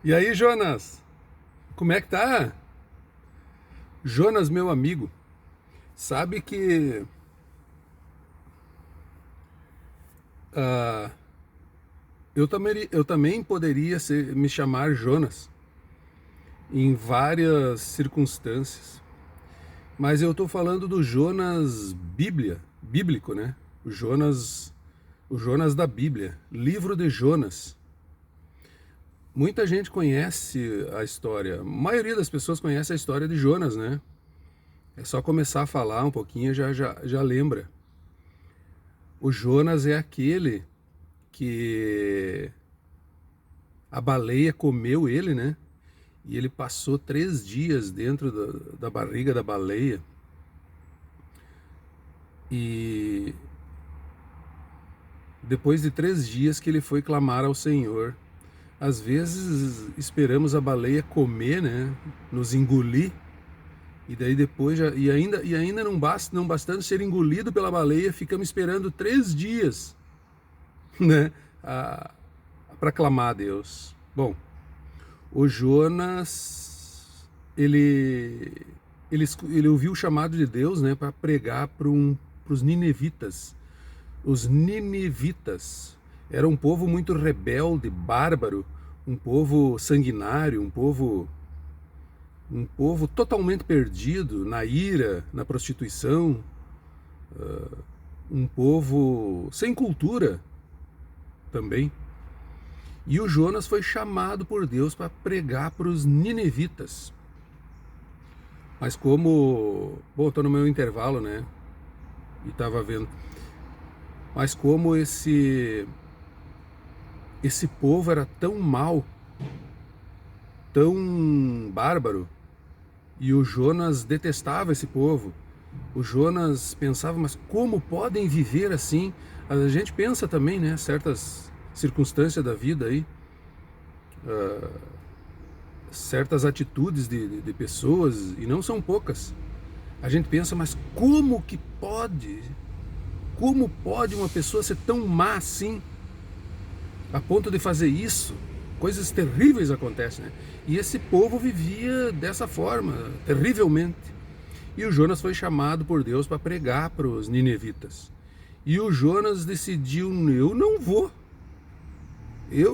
E aí, Jonas? Como é que tá? Jonas, meu amigo, sabe que ah, eu também poderia me chamar Jonas em várias circunstâncias, mas eu tô falando do Jonas bíblico, né? O Jonas da Bíblia, livro de Jonas. Muita gente conhece a história, a maioria das pessoas conhece a história de Jonas, né? É só começar a falar um pouquinho já lembra. O Jonas é aquele que a baleia comeu ele, né? E ele passou 3 dias dentro da barriga da baleia. E depois de 3 dias que ele foi clamar ao Senhor. Às vezes esperamos a baleia comer, né? Nos engolir. E daí depois e ainda não bastando ser engolido pela baleia, ficamos esperando 3 dias, né? Para clamar a Deus. Bom, o Jonas, ele ouviu o chamado de Deus, né, para pregar para os ninivitas. Os ninivitas eram um povo muito rebelde, bárbaro, um povo sanguinário, um povo totalmente perdido na ira, na prostituição, um povo sem cultura também. E o Jonas foi chamado por Deus para pregar para os ninivitas. Mas como, bom, tô no meu intervalo, né? E tava vendo. Mas como esse povo era tão mau, tão bárbaro, e o Jonas detestava esse povo. O Jonas pensava, mas como podem viver assim? A gente pensa também, né? Certas circunstâncias da vida aí, certas atitudes de pessoas, e não são poucas. A gente pensa, mas como que pode? Como pode uma pessoa ser tão má assim, a ponto de fazer isso? Coisas terríveis acontecem, né? E esse povo vivia dessa forma, terrivelmente. E o Jonas foi chamado por Deus para pregar para os ninivitas. E o Jonas decidiu, eu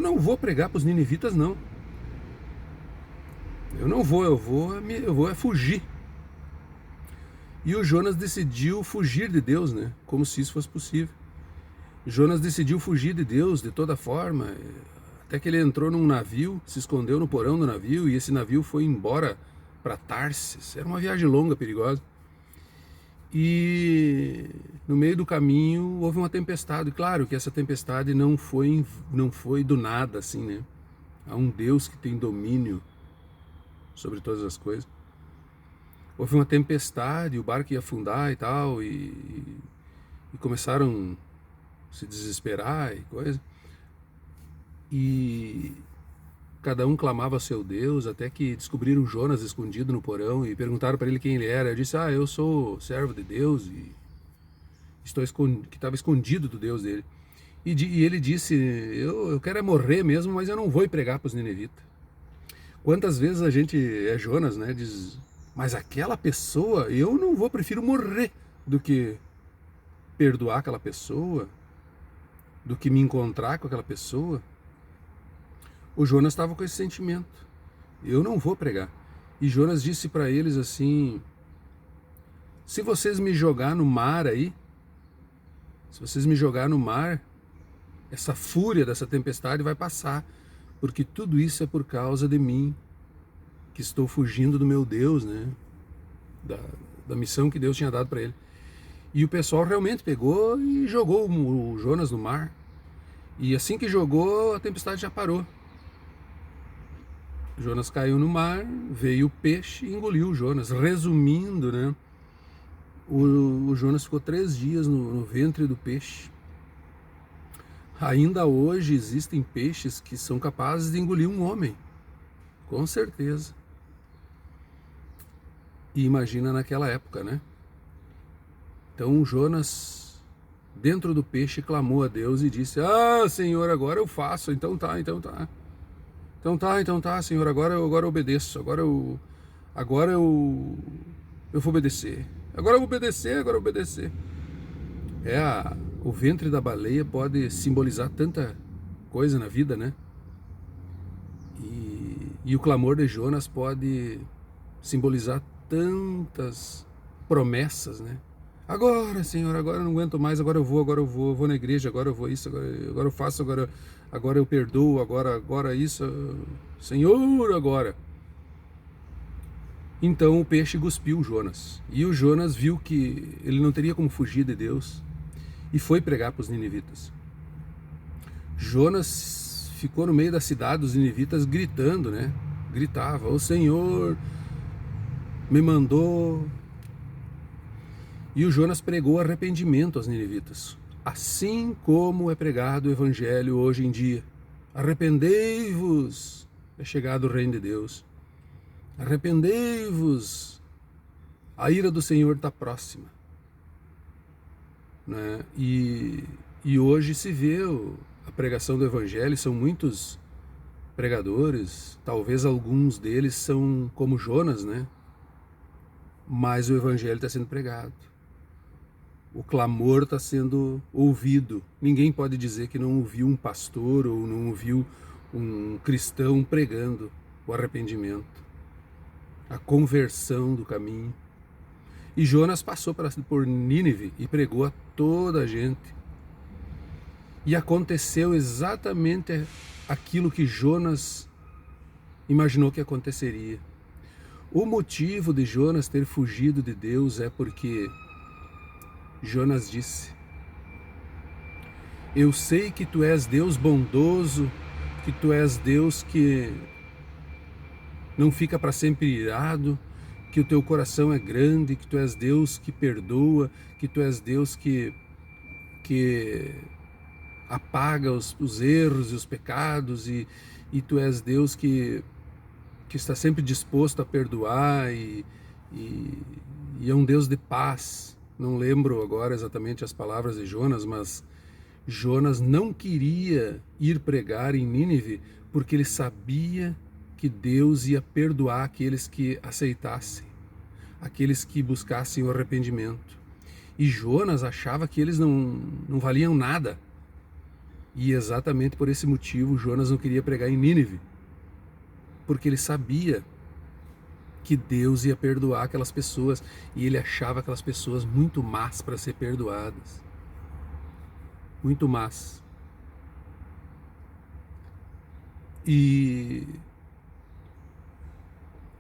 não vou pregar para os ninivitas, não. Eu vou fugir. E o Jonas decidiu fugir de Deus, né? Como se isso fosse possível. Jonas decidiu fugir de Deus de toda forma, até que ele entrou num navio, se escondeu no porão do navio, e esse navio foi embora para Tarsis. Era uma viagem longa, perigosa. E no meio do caminho houve uma tempestade. Claro que essa tempestade não foi do nada, assim, né? Há um Deus que tem domínio sobre todas as coisas. Houve uma tempestade, o barco ia afundar e tal, e começaram a se desesperar e coisa. E cada um clamava a seu Deus, até que descobriram Jonas escondido no porão e perguntaram para ele quem ele era. Ele disse, eu sou servo de Deus e que estava escondido do Deus dele. E ele disse, eu quero morrer mesmo, mas eu não vou ir pregar para os ninivitas. Quantas vezes a gente é Jonas, né? Diz, mas aquela pessoa, eu não vou, prefiro morrer do que perdoar aquela pessoa, do que me encontrar com aquela pessoa. O Jonas estava com esse sentimento. Eu não vou pregar. E Jonas disse para eles assim, se vocês me jogar no mar aí, se vocês me jogar no mar, essa fúria dessa tempestade vai passar, porque tudo isso é por causa de mim, que estou fugindo do meu Deus, né? Da missão que Deus tinha dado para ele. E o pessoal realmente pegou e jogou o Jonas no mar. E assim que jogou, a tempestade já parou. Jonas caiu no mar, veio o peixe e engoliu o Jonas. Resumindo, né? O Jonas ficou 3 dias no ventre do peixe. Ainda hoje existem peixes que são capazes de engolir um homem, com certeza. E imagina naquela época, né? Então Jonas, dentro do peixe, clamou a Deus e disse, Senhor, agora eu faço, então tá. Então tá, Senhor, agora eu obedeço, agora eu vou obedecer. Agora eu vou obedecer, agora eu vou obedecer. O ventre da baleia pode simbolizar tanta coisa na vida, né? E o clamor de Jonas pode simbolizar tantas promessas, né? Agora, Senhor, agora eu não aguento mais, agora eu vou na igreja, agora eu vou isso, agora eu faço, agora eu perdoo, agora isso, Senhor, agora. Então o peixe cuspiu Jonas, e o Jonas viu que ele não teria como fugir de Deus, e foi pregar para os ninivitas. Jonas ficou no meio da cidade dos ninivitas gritando, né? Gritava, o Senhor me mandou. E o Jonas pregou arrependimento aos ninivitas, assim como é pregado o evangelho hoje em dia. Arrependei-vos, é chegado o reino de Deus. Arrependei-vos, a ira do Senhor está próxima. Né? E hoje se vê a pregação do evangelho, são muitos pregadores, talvez alguns deles são como Jonas, né? Mas o evangelho está sendo pregado. O clamor está sendo ouvido. Ninguém pode dizer que não ouviu um pastor ou não ouviu um cristão pregando o arrependimento, a conversão do caminho. E Jonas passou por Nínive e pregou a toda a gente. E aconteceu exatamente aquilo que Jonas imaginou que aconteceria. O motivo de Jonas ter fugido de Deus é porque Jonas disse: eu sei que tu és Deus bondoso, que tu és Deus que não fica para sempre irado, que o teu coração é grande, que tu és Deus que perdoa, que tu és Deus que apaga os erros e os pecados, e tu és Deus que está sempre disposto a perdoar e é um Deus de paz. Não lembro agora exatamente as palavras de Jonas, mas Jonas não queria ir pregar em Nínive porque ele sabia que Deus ia perdoar aqueles que aceitassem, aqueles que buscassem o arrependimento. E Jonas achava que eles não valiam nada. E exatamente por esse motivo Jonas não queria pregar em Nínive, porque ele sabia que Deus ia perdoar aquelas pessoas, e ele achava aquelas pessoas muito más para ser perdoadas. Muito más. E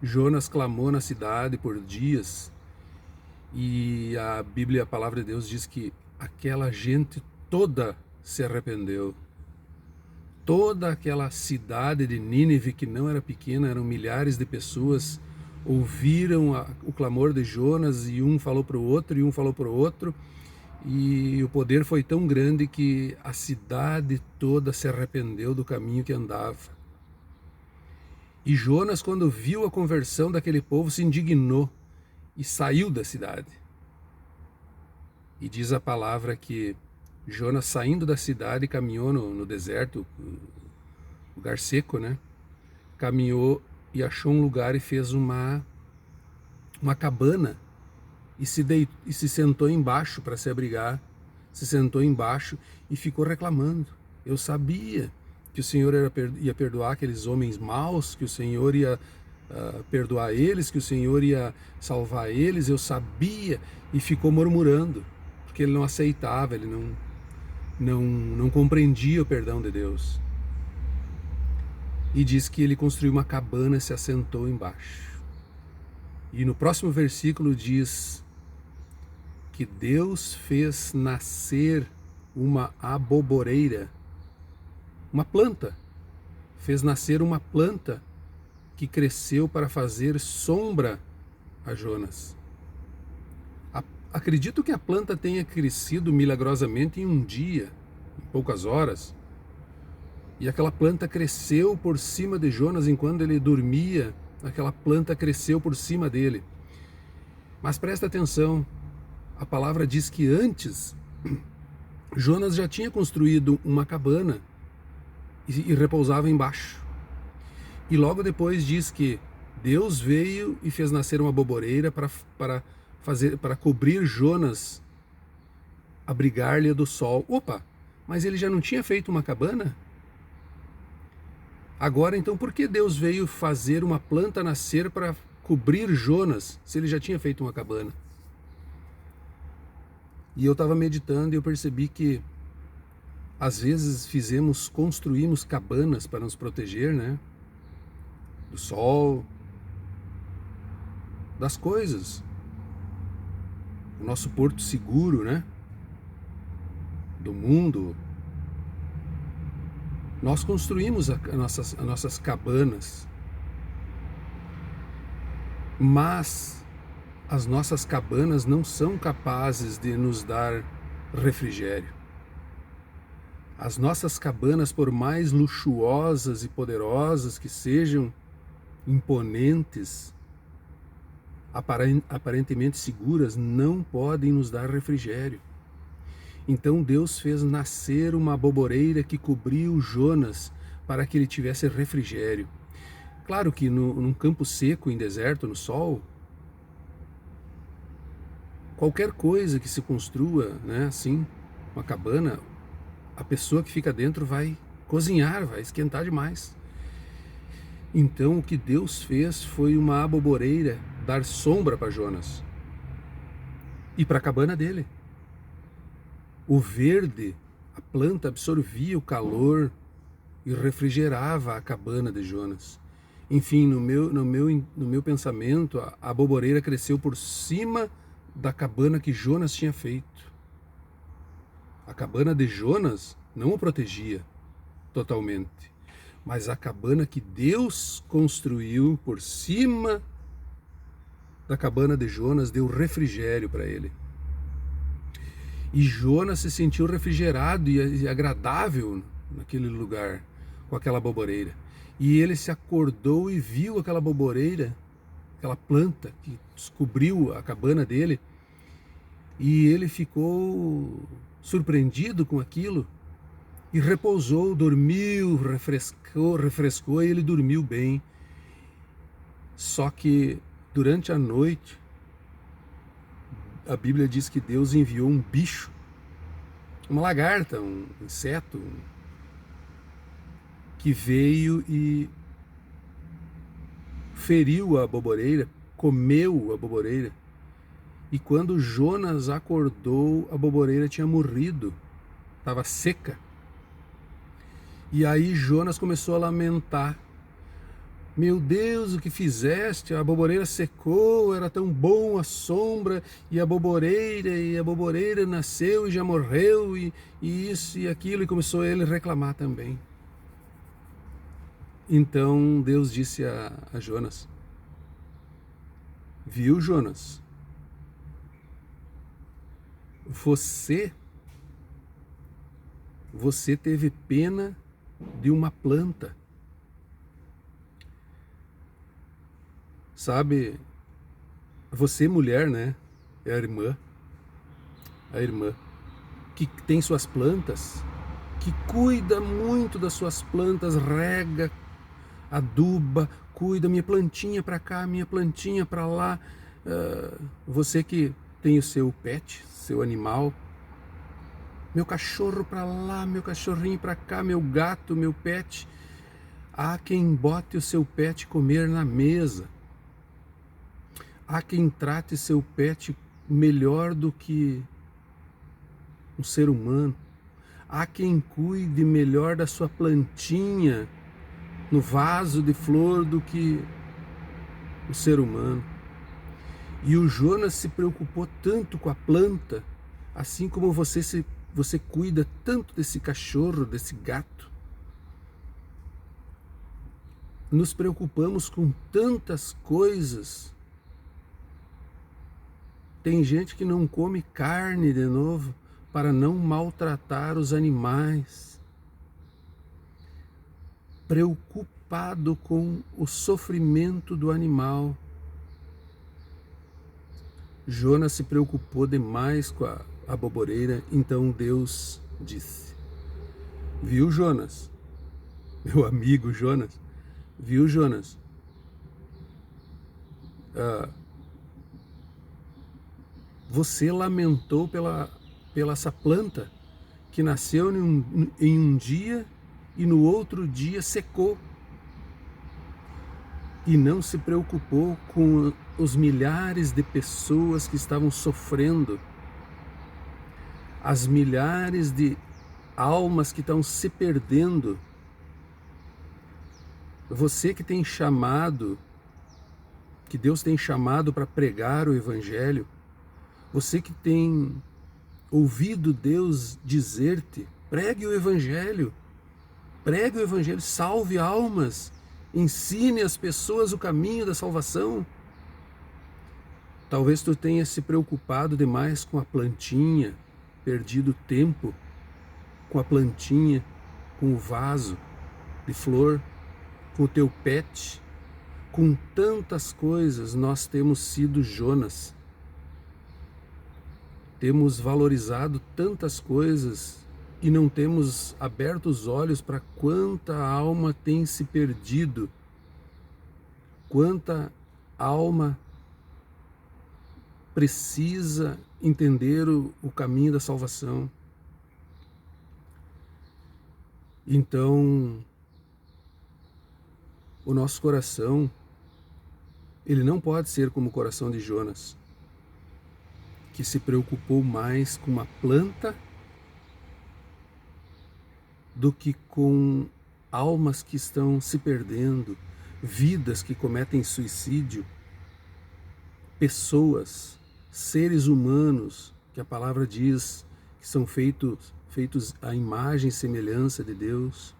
Jonas clamou na cidade por dias, e a Bíblia, a palavra de Deus diz que aquela gente toda se arrependeu. Toda aquela cidade de Nínive, que não era pequena, eram milhares de pessoas, ouviram o clamor de Jonas, e um falou para o outro, e um falou para o outro, e o poder foi tão grande que a cidade toda se arrependeu do caminho que andava. E Jonas, quando viu a conversão daquele povo, se indignou e saiu da cidade. E diz a palavra que Jonas, saindo da cidade, caminhou no deserto, lugar seco, né? Caminhou e achou um lugar e fez uma cabana e se sentou embaixo para se abrigar. Se sentou embaixo e ficou reclamando. Eu sabia que o Senhor ia perdoar aqueles homens maus, que o Senhor ia perdoar eles, que o Senhor ia salvar eles. Eu sabia, e ficou murmurando, porque ele não aceitava, ele não compreendia o perdão de Deus. E diz que ele construiu uma cabana e se assentou embaixo. E no próximo versículo diz que Deus fez nascer uma aboboreira, uma planta, fez nascer uma planta que cresceu para fazer sombra a Jonas. Acredito que a planta tenha crescido milagrosamente em um dia, em poucas horas, e aquela planta cresceu por cima de Jonas enquanto ele dormia. Aquela planta cresceu por cima dele. Mas presta atenção, a palavra diz que antes Jonas já tinha construído uma cabana e repousava embaixo. E logo depois diz que Deus veio e fez nascer uma boboreira para cobrir Jonas, abrigar-lhe do sol. Opa, mas ele já não tinha feito uma cabana? Agora então por que Deus veio fazer uma planta nascer para cobrir Jonas, se ele já tinha feito uma cabana? E eu estava meditando e eu percebi que às vezes construímos cabanas para nos proteger, né? Do sol, das coisas. O nosso porto seguro, né? Do mundo. Nós construímos as nossas cabanas, mas as nossas cabanas não são capazes de nos dar refrigério. As nossas cabanas, por mais luxuosas e poderosas que sejam, imponentes, aparentemente seguras, não podem nos dar refrigério. Então Deus fez nascer uma boboreira que cobriu Jonas para que ele tivesse refrigério. Claro que num campo seco, em deserto, no sol, qualquer coisa que se construa, né, assim, uma cabana, a pessoa que fica dentro vai cozinhar, vai esquentar demais. Então o que Deus fez foi uma aboboreira dar sombra para Jonas e para a cabana dele. O verde, a planta absorvia o calor e refrigerava a cabana de Jonas. Enfim, no meu pensamento, a aboboreira cresceu por cima da cabana que Jonas tinha feito. A cabana de Jonas não o protegia totalmente, mas a cabana que Deus construiu por cima da cabana de Jonas deu refrigério para ele. E Jonas se sentiu refrigerado e agradável naquele lugar, com aquela boboreira. E ele se acordou e viu aquela boboreira, aquela planta que descobriu a cabana dele. E ele ficou surpreendido com aquilo e repousou, dormiu, refrescou e ele dormiu bem. Só que durante a noite, a Bíblia diz que Deus enviou um bicho, uma lagarta, um inseto, que veio e feriu a boboreira, comeu a boboreira. E quando Jonas acordou, a boboreira tinha morrido, estava seca. E aí Jonas começou a lamentar. Meu Deus, o que fizeste? A boboreira secou, era tão bom a sombra, e a boboreira nasceu e já morreu, e isso e aquilo, e começou ele a reclamar também. Então Deus disse a Jonas: viu, Jonas? Você teve pena de uma planta. Sabe, você mulher, né, é a irmã que tem suas plantas, que cuida muito das suas plantas, rega, aduba, cuida, minha plantinha para cá, minha plantinha para lá. Você que tem o seu pet, seu animal, meu cachorro para lá, meu cachorrinho para cá, meu gato, meu pet. Há quem bote o seu pet comer na mesa. Há quem trate seu pet melhor do que um ser humano. Há quem cuide melhor da sua plantinha no vaso de flor do que o ser humano. E o Jonas se preocupou tanto com a planta, assim como você cuida tanto desse cachorro, desse gato. Nos preocupamos com tantas coisas. Tem gente que não come carne de novo para não maltratar os animais. Preocupado com o sofrimento do animal. Jonas se preocupou demais com a boboreira, então Deus disse: viu, Jonas, meu amigo Jonas, Viu, Jonas? Você lamentou pela essa planta que nasceu em um dia e no outro dia secou. E não se preocupou com os milhares de pessoas que estavam sofrendo, as milhares de almas que estão se perdendo. Você que tem chamado, que Deus tem chamado para pregar o Evangelho, você que tem ouvido Deus dizer-te, pregue o Evangelho, salve almas, ensine as pessoas o caminho da salvação. Talvez tu tenha se preocupado demais com a plantinha, perdido tempo com a plantinha, com o vaso de flor, com o teu pet, com tantas coisas. Nós temos sido Jonas. Temos valorizado tantas coisas e não temos aberto os olhos para quanta alma tem se perdido, quanta alma precisa entender o caminho da salvação. Então, o nosso coração, ele não pode ser como o coração de Jonas, que se preocupou mais com uma planta do que com almas que estão se perdendo, vidas que cometem suicídio, pessoas, seres humanos, que a palavra diz que são feitos à imagem e semelhança de Deus.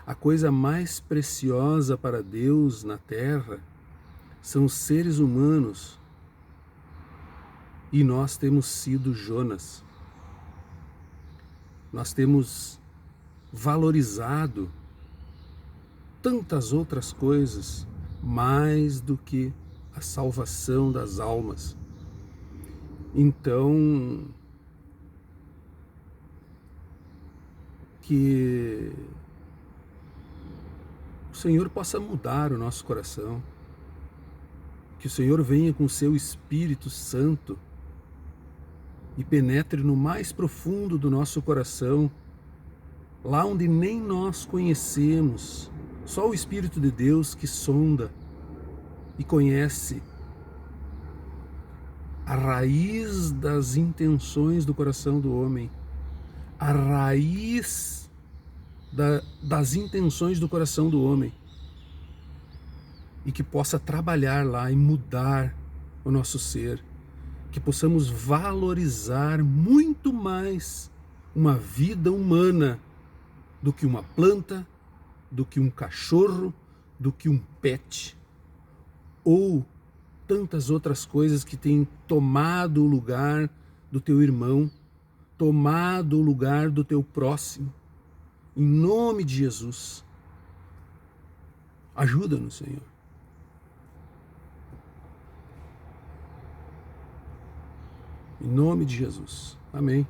A coisa mais preciosa para Deus na terra são os seres humanos. E nós temos sido Jonas. Nós temos valorizado tantas outras coisas mais do que a salvação das almas. Então, que o Senhor possa mudar o nosso coração, que o Senhor venha com o seu Espírito Santo e penetre no mais profundo do nosso coração, lá onde nem nós conhecemos. Só o Espírito de Deus que sonda e conhece a raiz das intenções do coração do homem, a raiz das intenções do coração do homem, e que possa trabalhar lá e mudar o nosso ser, que possamos valorizar muito mais uma vida humana do que uma planta, do que um cachorro, do que um pet, ou tantas outras coisas que têm tomado o lugar do teu irmão, tomado o lugar do teu próximo. Em nome de Jesus, ajuda-nos, Senhor. Em nome de Jesus. Amém.